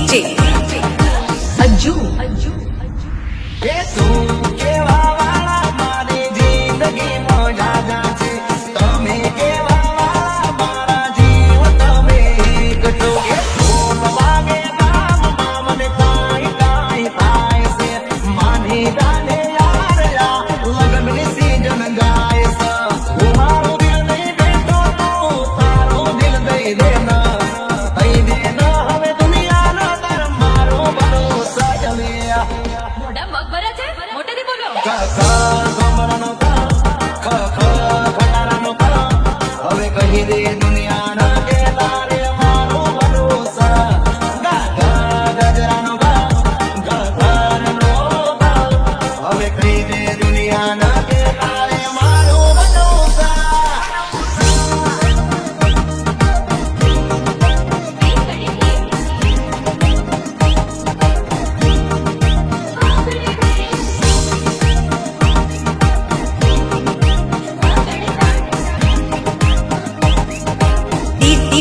DJ Aju એ તું કેવા વાળા મારી જિંદગીમાં જાજા છે તમે કેવા વાળા મારા જીવ તમે એકટો એ ઢોલ વાગે ગામમાં મને કાંઈ કાંઈ થાય છે માની ગાને યાર યા લગ્નની સીઝન ગાય છે હું મારું દિલ દઈ દેતો તું તારું દિલ દઈ દેના દઈ દેના હવે દુનિયાનો તાર મારો ભરોસો ચલ્યા મોઢા મગ ભરા છે મોટેથી બોલો હવે કહી દે દુનિયાના કે તારે મારો ભરોસા ગજરાનો હવે કહી દે દુનિયાના કે તારે મારો ભરોસા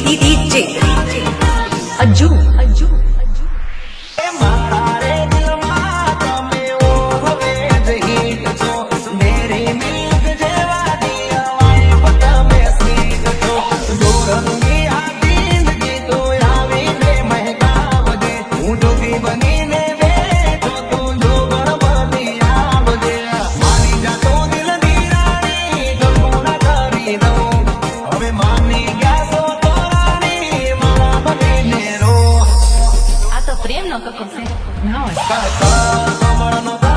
DJ Aju મારા રે દિલમાં તમે ઓળવે જ હિટ છો મેરી મિલ્ક જેવા દિયા તમે સ્વીટ છો દોરંગી આ જિંદગી તો આવીને મહેકાવજે હું જોગી બનીને બેઠો તું જોગણ બની આવજે મારી જાતો દિલ દીરાણી ગમુના કરી દઉં હવે માની ગયા છો તો રાણી મારા બનીને રો આ તો પ્રેમ નો કકો છે ના હોય કમળનો